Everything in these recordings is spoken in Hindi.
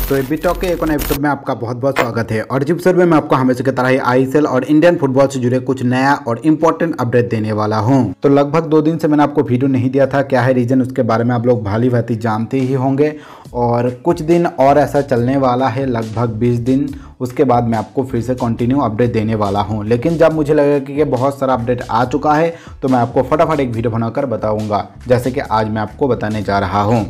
तो एबी टॉक के एक नए एपिसोड में आपका बहुत बहुत स्वागत है। और इस एपिसोड में मैं आपको हमेशा की तरह ही आईएसएल और इंडियन फुटबॉल से जुड़े कुछ नया और इम्पोर्टेंट अपडेट देने वाला हूं। तो लगभग 2 दिन से मैंने आपको वीडियो नहीं दिया था, क्या है रीजन उसके बारे में आप लोग भाली भांति जानते ही होंगे। और कुछ दिन और ऐसा चलने वाला है, लगभग 20 दिन, उसके बाद मैं आपको फिर से कंटिन्यू अपडेट देने वाला हूं। लेकिन जब मुझे लगेगा कि बहुत सारा अपडेट आ चुका है तो मैं आपको फटाफट एक वीडियो बनाकर बताऊंगा, जैसे कि आज मैं आपको बताने जा रहा हूं।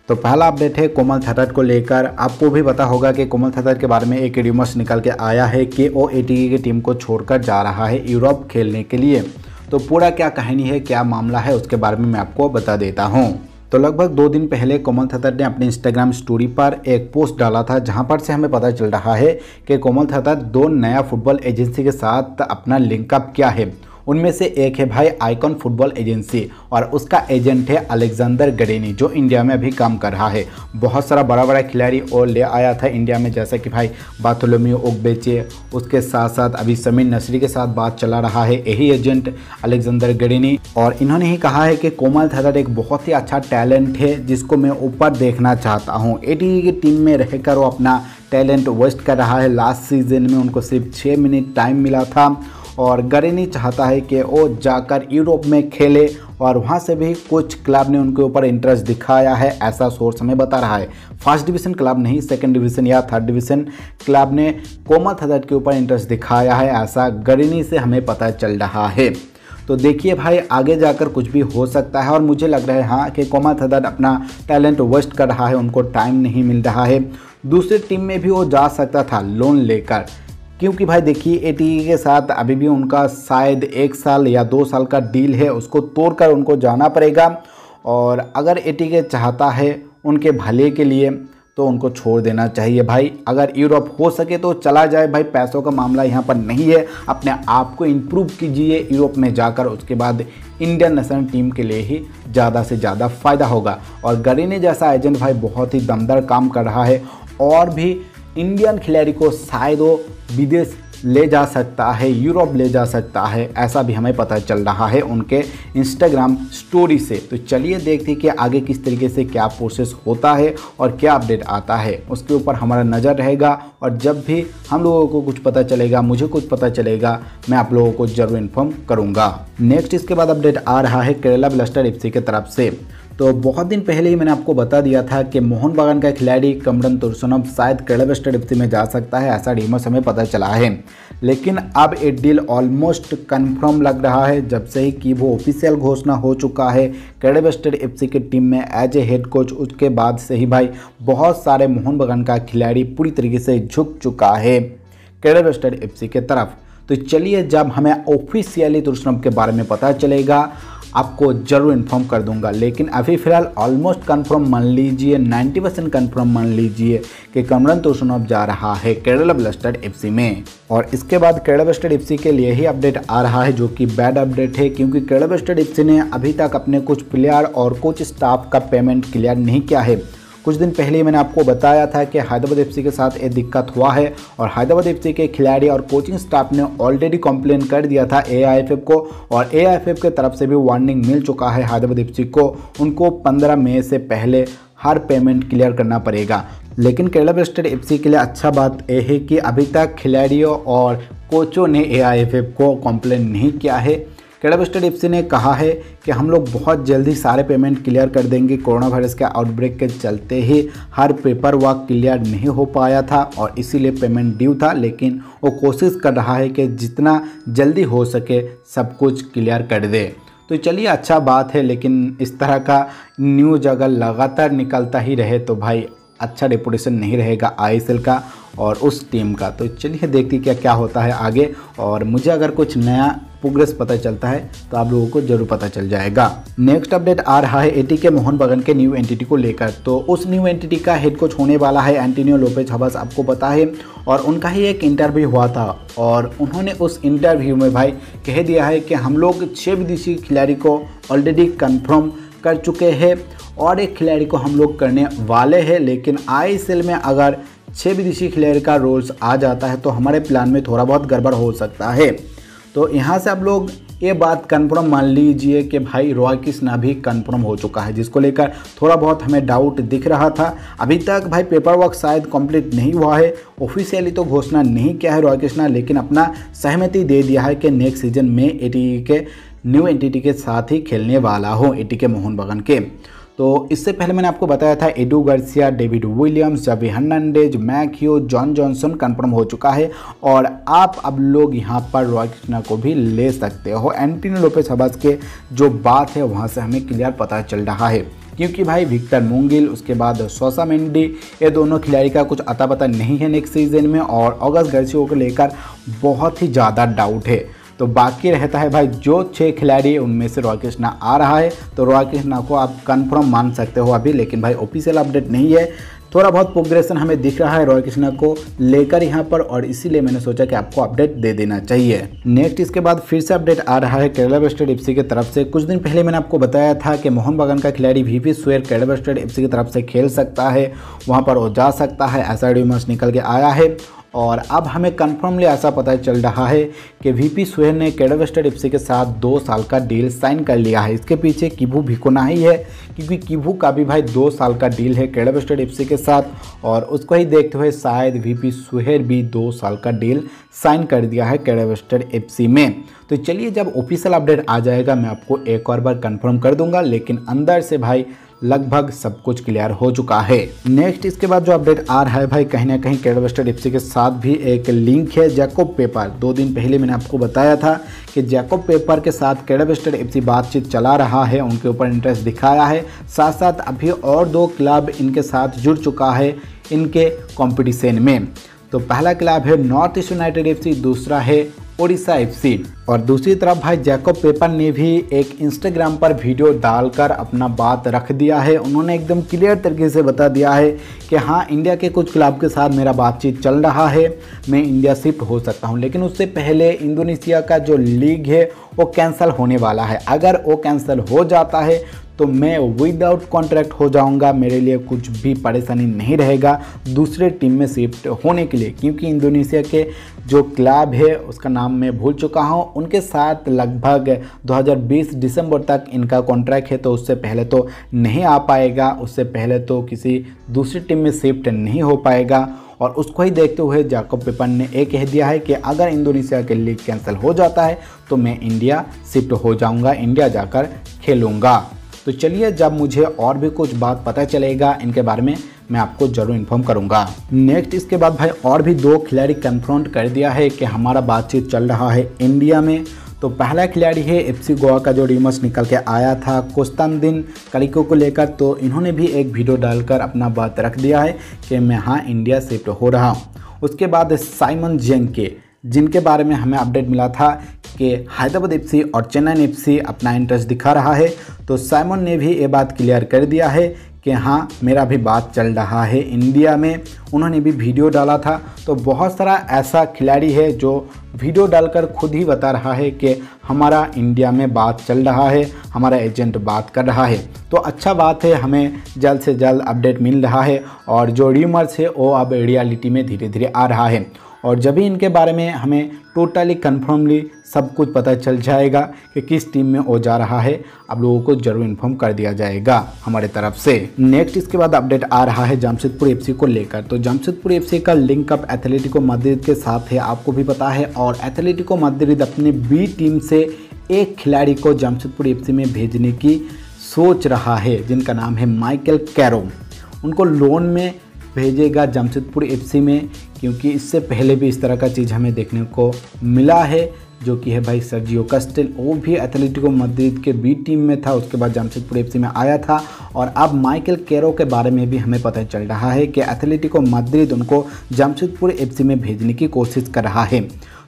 तो पहला अपडेट है कोमल थटड़ को लेकर। आपको भी पता होगा कि कोमल थटड़ के बारे में एक र्यूमर्स निकल के आया है कि वो एटीके की टीम को छोड़कर जा रहा है यूरोप खेलने के लिए। तो पूरा क्या कहानी है, क्या मामला है, उसके बारे में मैं आपको बता देता हूँ। तो लगभग 2 दिन पहले कोमल थटड़ ने अपने इंस्टाग्राम स्टोरी पर एक पोस्ट डाला था, जहां पर से हमें पता चल रहा है कि कोमल थटड़ 2 नया फुटबॉल एजेंसी के साथ अपना लिंकअप किया है। उनमें से एक है भाई आइकॉन फुटबॉल एजेंसी और उसका एजेंट है अलेक्जेंडर गरेनी, जो इंडिया में अभी काम कर रहा है। बहुत सारा बड़ा बड़ा खिलाड़ी और ले आया था इंडिया में, जैसे कि भाई बार्थोलोम्यू ओग्बेचे, उसके साथ साथ अभी समीर नसरी के साथ बात चला रहा है यही एजेंट अलेक्जेंडर गरेनी। और इन्होंने ही कहा है कि कोमल थटड़ एक बहुत ही अच्छा टैलेंट है जिसको मैं ऊपर देखना चाहता हूँ। एटीके की टीम में रहकर वो अपना टैलेंट वेस्ट कर रहा है। लास्ट सीजन में उनको सिर्फ 6 मिनट टाइम मिला था और गरेनी चाहता है कि वो जाकर यूरोप में खेले और वहाँ से भी कुछ क्लब ने उनके ऊपर इंटरेस्ट दिखाया है, ऐसा सोर्स हमें बता रहा है। फर्स्ट डिवीज़न क्लब नहीं, सेकंड डिवीज़न या थर्ड डिवीज़न क्लब ने कोमल थटड़ के ऊपर इंटरेस्ट दिखाया है, ऐसा गरेनी से हमें पता चल रहा है। तो देखिए भाई, आगे जाकर कुछ भी हो सकता है और मुझे लग रहा है हाँ कि कोमल थटड़ अपना टैलेंट वेस्ट कर रहा है, उनको टाइम नहीं मिल रहा है। दूसरी टीम में भी वो जा सकता था लोन लेकर, क्योंकि भाई देखिए एटीके के साथ अभी भी उनका शायद 1 साल या 2 साल का डील है, उसको तोड़कर उनको जाना पड़ेगा। और अगर एटीके चाहता है उनके भले के लिए तो उनको छोड़ देना चाहिए भाई। अगर यूरोप हो सके तो चला जाए भाई, पैसों का मामला यहाँ पर नहीं है। अपने आप को इम्प्रूव कीजिए यूरोप में जाकर, उसके बाद इंडियन नेशनल टीम के लिए ही ज़्यादा से ज़्यादा फ़ायदा होगा। और गरेनी जैसा एजेंट भाई बहुत ही दमदार काम कर रहा है और भी इंडियन खिलाड़ी को शायद वो विदेश ले जा सकता है, यूरोप ले जा सकता है, ऐसा भी हमें पता चल रहा है उनके इंस्टाग्राम स्टोरी से। तो चलिए देखते हैं कि आगे किस तरीके से क्या प्रोसेस होता है और क्या अपडेट आता है, उसके ऊपर हमारा नज़र रहेगा। और जब भी हम लोगों को कुछ पता चलेगा, मुझे कुछ पता चलेगा, मैं आप लोगों को जरूर इन्फॉर्म करूँगा। नेक्स्ट इसके बाद अपडेट आ रहा है केरला ब्लास्टर एफसी की तरफ से। तो बहुत दिन पहले ही मैंने आपको बता दिया था कि मोहन बागान का खिलाड़ी कमरन तुर्सुनव शायद केरला ब्लास्टर एफसी में जा सकता है, ऐसा र्यूमर्स हमें पता चला है। लेकिन अब ये डील ऑलमोस्ट कंफर्म लग रहा है, जब से ही कि वो ऑफिशियल घोषणा हो चुका है केरला ब्लास्टर एफसी की टीम में एज ए हेड कोच। उसके बाद से ही भाई बहुत सारे मोहन बागान का खिलाड़ी पूरी तरीके से झुक चुका है केरला ब्लास्टर एफसी की तरफ। तो चलिए जब हमें ऑफिशियली तुर्सुनव के बारे में पता चलेगा आपको ज़रूर इन्फॉर्म कर दूंगा। लेकिन अभी फ़िलहाल ऑलमोस्ट कंफर्म मान लीजिए, 90% कंफर्म मान लीजिए कि कमरन तुर्सुनव जा रहा है केरला ब्लास्टर एफसी में। और इसके बाद केरला ब्लास्टर एफसी के लिए ही अपडेट आ रहा है, जो कि बैड अपडेट है, क्योंकि केरला ब्लास्टर एफसी ने अभी तक अपने कुछ प्लेयर और कुछ स्टाफ का पेमेंट क्लियर नहीं किया है। कुछ दिन पहले मैंने आपको बताया था कि हैदराबाद एफसी के साथ एक दिक्कत हुआ है और हैदराबाद एफसी के खिलाड़ी और कोचिंग स्टाफ ने ऑलरेडी कंप्लेन कर दिया था एआईएफएफ को, और एआईएफएफ के तरफ से भी वार्निंग मिल चुका है हैदराबाद एफसी को। उनको 15 मई से पहले हर पेमेंट क्लियर करना पड़ेगा। लेकिन केरला ब्लास्टर एफसी के लिए अच्छा बात यह है कि अभी तक खिलाड़ियों और कोचों ने एआईएफएफ को कंप्लेन नहीं किया है। केरला ब्लास्टर एफसी ने कहा है कि हम लोग बहुत जल्दी सारे पेमेंट क्लियर कर देंगे। कोरोना वायरस के आउटब्रेक के चलते ही हर पेपर वर्क क्लियर नहीं हो पाया था और इसीलिए पेमेंट ड्यू था, लेकिन वो कोशिश कर रहा है कि जितना जल्दी हो सके सब कुछ क्लियर कर दे। तो चलिए अच्छा बात है, लेकिन इस तरह का न्यूज़ अगर लगातार निकलता ही रहे तो भाई अच्छा रेपुटेशन नहीं रहेगा आईएसएल का और उस टीम का। तो चलिए देखते क्या क्या होता है आगे, और मुझे अगर कुछ नया प्रोग्रेस पता चलता है तो आप लोगों को जरूर पता चल जाएगा। नेक्स्ट अपडेट आ रहा है एटीके मोहन बागान के न्यू एंटिटी को लेकर। तो उस न्यू एंटिटी का हेड कोच होने वाला है एंटोनियो लोपेज हबास, आपको पता है। और उनका ही एक इंटरव्यू हुआ था और उन्होंने उस इंटरव्यू में भाई कह दिया है कि हम लोग 6 विदेशी खिलाड़ी को ऑलरेडी कन्फर्म कर चुके हैं और एक खिलाड़ी को हम लोग करने वाले हैं। लेकिन आईएसएल में अगर 6 विदेशी खिलाड़ी का रोल्स आ जाता है तो हमारे प्लान में थोड़ा बहुत गड़बड़ हो सकता है। तो यहाँ से आप लोग ये बात कंफर्म मान लीजिए कि भाई रॉय कृष्णा भी कंफर्म हो चुका है, जिसको लेकर थोड़ा बहुत हमें डाउट दिख रहा था। अभी तक भाई पेपर वर्क शायद कंप्लीट नहीं हुआ है, ऑफिशियली तो घोषणा नहीं किया है रॉय कृष्णा, लेकिन अपना सहमति दे दिया है कि नेक्स्ट सीजन में एटीके के न्यू एंटिटी के साथ ही खेलने वाला हो, एटीके मोहन बगान के। तो इससे पहले मैंने आपको बताया था Edu Garcia, David Williams, Javi Hernandez, मैक्यू, जॉन जॉनसन कंफर्म हो चुका है। और आप अब लोग यहाँ पर रॉय कृष्णा को भी ले सकते हो। एंटोनी लोपेस हबास के जो बात है वहाँ से हमें क्लियर पता चल रहा है, क्योंकि भाई विक्टर मुंगिल, उसके बाद सोसा मेंडी, ये दोनों खिलाड़ी का कुछ अता पता नहीं है नेक्स्ट सीजन में। और ऑगस्ट गार्सिया को लेकर बहुत ही ज़्यादा डाउट है। तो बाकी रहता है भाई जो 6 खिलाड़ी उनमें से रॉय कृष्णा आ रहा है, तो रॉय कृष्णा को आप कंफर्म मान सकते हो अभी, लेकिन भाई ऑफिशियल अपडेट नहीं है। थोड़ा बहुत प्रोग्रेशन हमें दिख रहा है रॉय कृष्णा को लेकर यहाँ पर, और इसीलिए मैंने सोचा कि आपको अपडेट दे देना चाहिए। नेक्स्ट इसके बाद फिर से अपडेट आ रहा है केरला ब्लास्टर्स एफसी की तरफ से। कुछ दिन पहले मैंने आपको बताया था कि मोहन बगान का खिलाड़ी वीपी सुहेर केरला ब्लास्टर्स एफसी की तरफ से खेल सकता है, वहाँ पर वो जा सकता है, ऐसा र्यूमर्स निकल के आया है। और अब हमें कन्फर्मली ऐसा पता चल रहा है कि वीपी सुहेर ने केरला ब्लास्टर्स एफसी के साथ 2 साल का डील साइन कर लिया है। इसके पीछे किबू भिकोना ही है, क्योंकि किबू का भी भाई 2 साल का डील है केरला ब्लास्टर्स एफसी के साथ, और उसको ही देखते हुए शायद वीपी सुहेर भी 2 साल का डील साइन कर दिया है केरला ब्लास्टर्स एफसी में। तो चलिए जब ऑफिशियल अपडेट आ जाएगा मैं आपको एक और बार कंफर्म कर दूंगा, लेकिन अंदर से भाई लगभग सब कुछ क्लियर हो चुका है। नेक्स्ट इसके बाद जो अपडेट आ रहा है भाई, कहीं ना कहीं केरला ब्लास्टर्स एफसी के साथ भी एक लिंक है। जैकोब पेपर, 2 दिन पहले मैंने आपको बताया था कि जैकोब पेपर के साथ केरला ब्लास्टर्स एफसी बातचीत चला रहा है, उनके ऊपर इंटरेस्ट दिखाया है। साथ साथ अभी और 2 क्लब इनके साथ जुड़ चुका है इनके कंपटीशन में। तो पहला क्लब है नॉर्थ ईस्ट यूनाइटेड एफसी, दूसरा है ओडिशा एफसी। और दूसरी तरफ भाई जैकोब पेपर ने भी एक इंस्टाग्राम पर वीडियो डालकर अपना बात रख दिया है। उन्होंने एकदम क्लियर तरीके से बता दिया है कि हाँ, इंडिया के कुछ क्लब के साथ मेरा बातचीत चल रहा है, मैं इंडिया शिफ्ट हो सकता हूँ, लेकिन उससे पहले इंडोनेशिया का जो लीग है वो कैंसिल होने वाला है। अगर वो कैंसिल हो जाता है तो मैं विदाउट कॉन्ट्रैक्ट हो जाऊंगा, मेरे लिए कुछ भी परेशानी नहीं रहेगा दूसरे टीम में शिफ्ट होने के लिए, क्योंकि इंडोनेशिया के जो क्लब है उसका नाम मैं भूल चुका हूं, उनके साथ लगभग 2020 दिसंबर तक इनका कॉन्ट्रैक्ट है। तो उससे पहले तो नहीं आ पाएगा, उससे पहले तो किसी दूसरी टीम में शिफ्ट नहीं हो पाएगा। और उसको ही देखते हुए जैकोब पेपर ने ये कह दिया है कि अगर इंडोनेशिया के लीग कैंसिल हो जाता है तो मैं इंडिया शिफ्ट हो जाऊंगा, इंडिया जाकर खेलूँगा। तो चलिए जब मुझे और भी कुछ बात पता चलेगा इनके बारे में मैं आपको जरूर इन्फॉर्म करूंगा। नेक्स्ट इसके बाद भाई और भी 2 खिलाड़ी कंफर्म कर दिया है कि हमारा बातचीत चल रहा है इंडिया में। तो पहला खिलाड़ी है एफसी गोवा का जो र्यूमर्स निकल के आया था कोस्तानदिन कलिको को लेकर, तो इन्होंने भी एक वीडियो डालकर अपना बात रख दिया है कि मैं हाँ इंडिया शिफ्ट हो रहा हूँ। उसके बाद साइमन जेंके, जिनके बारे में हमें अपडेट मिला था कि हैदराबाद एफसी और चेन्नई एफसी अपना इंटरेस्ट दिखा रहा है। तो साइमन ने भी ये बात क्लियर कर दिया है कि हाँ मेरा भी बात चल रहा है इंडिया में, उन्होंने भी वीडियो डाला था। तो बहुत सारा ऐसा खिलाड़ी है जो वीडियो डालकर खुद ही बता रहा है कि हमारा इंडिया में बात चल रहा है, हमारा एजेंट बात कर रहा है। तो अच्छा बात है, हमें जल्द से जल्द अपडेट मिल रहा है और जो र्यूमर्स है वो अब रियलिटी में धीरे धीरे आ रहा है। और जब भी इनके बारे में हमें टोटली कन्फर्मली सब कुछ पता चल जाएगा कि किस टीम में वो जा रहा है, आप लोगों को जरूर इन्फॉर्म कर दिया जाएगा हमारे तरफ से। नेक्स्ट इसके बाद अपडेट आ रहा है जमशेदपुर एफसी को लेकर। तो जमशेदपुर एफसी का लिंक अप एथलेटिको मैड्रिड के साथ है, आपको भी पता है। और एथलेटिको मैड्रिड अपने बी टीम से एक खिलाड़ी को जमशेदपुर एफसी में भेजने की सोच रहा है, जिनका नाम है माइकल कैरो। उनको लोन में भेजेगा जमशेदपुर एफसी में, क्योंकि इससे पहले भी इस तरह का चीज़ हमें देखने को मिला है, जो कि है भाई सर्जियो कस्टेल। वो भी एथलेटिको मैड्रिड के बी टीम में था, उसके बाद जमशेदपुर एफसी में आया था। और अब माइकल कैरो के बारे में भी हमें पता चल रहा है कि एथलेटिको मैड्रिड उनको जमशेदपुर एफसी में भेजने की कोशिश कर रहा है।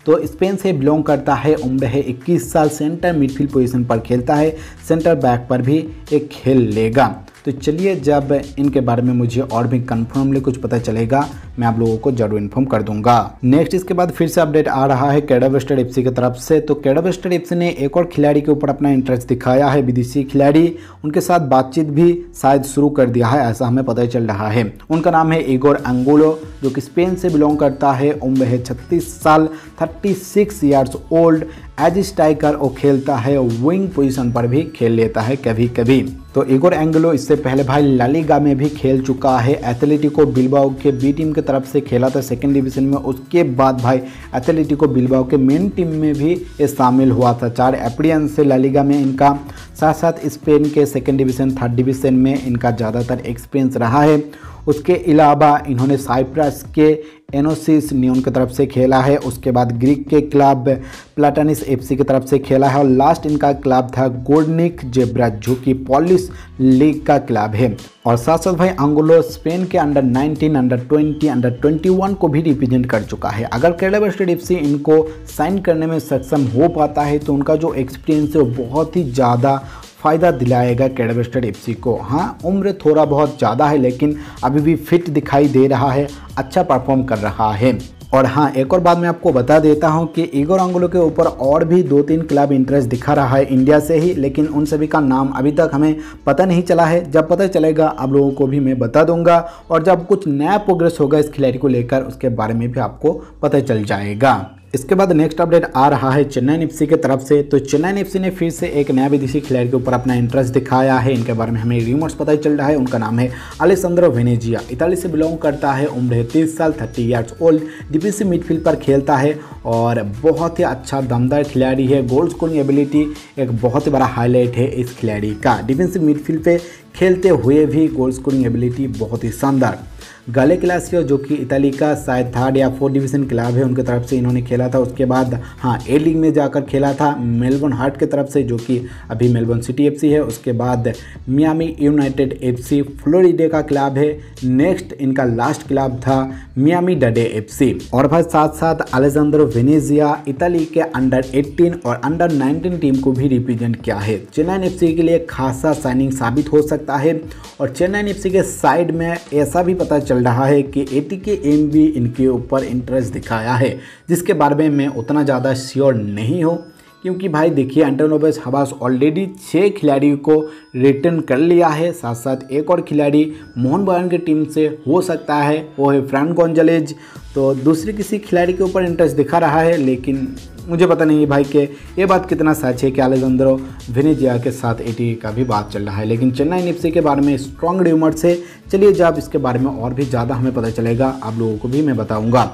तो स्पेन से बिलोंग करता है, उम्र है 21 साल, सेंटर मिडफील्ड पोजीशन पर खेलता है, सेंटर बैक पर भी एक खेल लेगा। तो चलिए जब इनके बारे में मुझे और भी कन्फर्मली कुछ पता चलेगा मैं आप लोगों को जरूर इन्फॉर्म कर दूंगा। नेक्स्ट इसके बाद फिर से अपडेट आ रहा है कैडा वेस्टेड एफसी की तरफ से। तो कैडा वेस्टेड एफसी ने एक और खिलाड़ी के ऊपर अपना इंटरेस्ट दिखाया है, विदेशी खिलाड़ी। उनके साथ बातचीत भी शायद शुरू कर दिया है, ऐसा हमें पता चल रहा है। उनका नाम है इगोर एंगोलो, जो कि स्पेन से बिलोंग करता है। उम्र है 36 साल, 36 ईयर्स ओल्ड। एज स्ट्राइकर वो खेलता है, विंग पोजीशन पर भी खेल लेता है कभी कभी। तो इगोर एंगोलो इससे पहले भाई ला लीगा में भी खेल चुका है। एथलेटिको बिलबाओ के बी टीम की तरफ से खेला था सेकंड डिवीजन में। उसके बाद भाई एथलेटिको बिलबाओ के मेन टीम में भी ये शामिल हुआ था। 4 अपीयरेंस से ला लीगा में इनका, साथ साथ स्पेन के सेकंड डिवीजन थर्ड डिवीजन में इनका ज़्यादातर एक्सपीरियंस रहा है। उसके अलावा इन्होंने साइप्रस के एनोसिस नियोन की तरफ से खेला है। उसके बाद ग्रीक के क्लब प्लाटानिस एफसी की तरफ से खेला है और लास्ट इनका क्लब था गोर्निक जेब्रा, जो कि पॉलिश लीग का क्लब है। और साथ साथ भाई एंगोलो स्पेन के अंडर 19, अंडर 20, अंडर 21 को भी रिप्रेजेंट कर चुका है। अगर कैडा वेस्टेड एफसी इनको साइन करने में सक्षम हो पाता है तो उनका जो एक्सपीरियंस है वो बहुत ही ज़्यादा फ़ायदा दिलाएगा कैडा वेस्टेड एफसी को। हाँ, उम्र थोड़ा बहुत ज़्यादा है लेकिन अभी भी फिट दिखाई दे रहा है, अच्छा परफॉर्म कर रहा है। और हाँ, एक और बात मैं आपको बता देता हूँ कि इगोर एंगोलो के ऊपर और भी 2-3 क्लब इंटरेस्ट दिखा रहा है इंडिया से ही, लेकिन उन सभी का नाम अभी तक हमें पता नहीं चला है। जब पता चलेगा आप लोगों को भी मैं बता दूंगा, और जब कुछ नया प्रोग्रेस होगा इस खिलाड़ी को लेकर उसके बारे में भी आपको पता चल जाएगा। इसके बाद नेक्स्ट अपडेट आ रहा है चेन्नई एफसी की तरफ से। तो चेन्नई एफसी ने फिर से एक नया विदेशी खिलाड़ी के ऊपर अपना इंटरेस्ट दिखाया है। इनके बारे में हमें रूमर्स पता चल रहा है। उनका नाम है अलेसंद्रो वेनेजिया, इताली से बिलोंग करता है। उम्र है 30 साल, 30 ईयर्स ओल्ड। डिफेंसिव मिडफील्ड पर खेलता है और बहुत ही अच्छा दमदार खिलाड़ी है। गोल स्कोरिंग एबिलिटी एक बहुत ही बड़ा हाईलाइट है इस खिलाड़ी का। डिफेंसिव मिडफील्ड पे खेलते हुए भी गोल स्कोरिंग एबिलिटी बहुत ही शानदार। गाले क्लासियो, जो कि इताली का शायद 3rd या 4th डिवीज़न क्लब है, उनकी तरफ से इन्होंने खेला था। उसके बाद हाँ, ए लीग में जाकर खेला था मेलबर्न हार्ट की तरफ से, जो कि अभी मेलबर्न सिटी एफसी है। उसके बाद मियामी यूनाइटेड एफसी फ्लोरिडा का क्लब है। नेक्स्ट इनका लास्ट क्लब था मियामी डडे एफसी। और भाई साथ साथ अलेसंद्रो वेनेजिया इताली के अंडर 18 और अंडर 19 टीम को भी रिप्रेजेंट किया है। चेन्नई एफसी के लिए खासा साइनिंग साबित हो सकता है। और चेन्नई एफसी के साइड में ऐसा भी पता चल रहा है कि ATK भी इनके ऊपर इंटरेस्ट दिखाया है, जिसके बारे में मैं उतना ज़्यादा श्योर नहीं हूँ। क्योंकि भाई देखिए, एंटोनोबस हवास ऑलरेडी 6 खिलाड़ियों को रिटर्न कर लिया है। साथ साथ एक और खिलाड़ी मोहन बगान की टीम से हो सकता है, वो है फ्रैंक गोंजालेज। तो दूसरे किसी खिलाड़ी के ऊपर इंटरेस्ट दिखा रहा है, लेकिन मुझे पता नहीं है भाई कि ये बात कितना सच है कि अलेसंद्रो वेनेजिया के साथ ATK का भी बात चल रहा है। लेकिन चेन्नई एफसी के बारे में स्ट्रॉन्ग रूमर्स है। चलिए जब इसके बारे में और भी ज़्यादा हमें पता चलेगा आप लोगों को भी मैं बताऊँगा।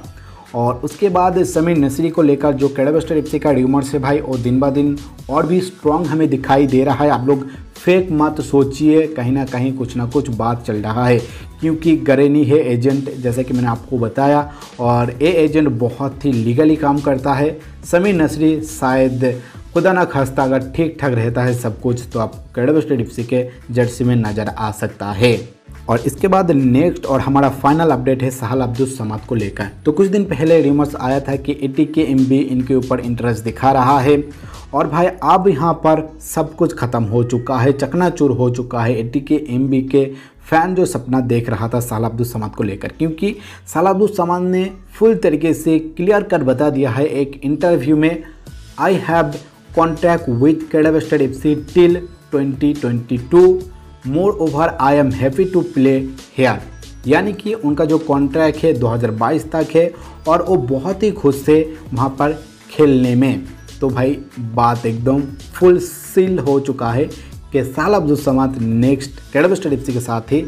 और उसके बाद समीर नसरी को लेकर जो कैडा वेस्टेड एफसी का रूमर्स है भाई, वो दिन ब दिन और भी स्ट्रॉन्ग हमें दिखाई दे रहा है। आप लोग फेक मत सोचिए, कहीं ना कहीं कुछ ना कुछ बात चल रहा है। क्योंकि गरेनी है एजेंट, जैसे कि मैंने आपको बताया, और ये एजेंट बहुत ही लीगली काम करता है। समीर नसरी शायद खुदा ना खास्ता अगर ठीक ठाक रहता है सब कुछ, तो आप कैडा वेस्टेड एफसी के जर्सी में नज़र आ सकता है। और इसके बाद नेक्स्ट और हमारा फाइनल अपडेट है साहल अब्दुल समाद को लेकर। तो कुछ दिन पहले रूमर्स आया था कि ATK इनके ऊपर इंटरेस्ट दिखा रहा है। और भाई अब यहाँ पर सब कुछ ख़त्म हो चुका है, चकनाचूर हो चुका है। ATK के फ़ैन जो सपना देख रहा था साहल अब्दुल समाद को लेकर, क्योंकि साहल अब्दुल समाद ने फुल तरीके से क्लियर कर बता दिया है एक इंटरव्यू में, आई हैव कॉन्ट्रैक्ट विथ कैडा वेस्टेड FC till 2022, moreover I am happy to play here. यानी कि उनका जो कॉन्ट्रैक्ट है 2022 तक है और वो बहुत ही खुश थे वहाँ पर खेलने में। तो भाई बात एकदम फुल सील हो चुका है कि साहल अब्दुल समाद नेक्स्ट कैडा वेस्टेड एफसी के साथ ही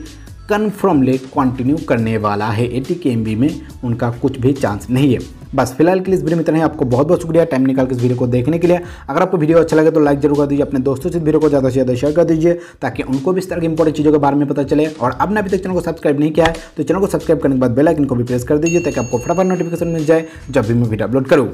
कन्फर्मली कंटिन्यू करने वाला है। ATK में उनका कुछ भी चांस नहीं है। बस फिलहाल के लिए इस वीडियो में इतना ही। आपको बहुत बहुत शुक्रिया टाइम निकाल के इस वीडियो को देखने के लिए। अगर आपको वीडियो अच्छा लगे तो लाइक जरूर कर दीजिए, अपने दोस्तों से वीडियो को ज़्यादा से ज़्यादा शेयर कर दीजिए, ताकि उनको भी इस तरह की इंपॉर्टेंट चीज़ों के बारे में पता चले। और आपने अभी तक चैनल को सब्सक्राइब नहीं किया है तो चैनल को सब्सक्राइब करने के बाद बेल आइकन को भी प्रेस कर दीजिए, ताकि आपको फटाफट नोटिफिकेशन मिल जाए जब भी मैं वीडियो अपलोड करूँ।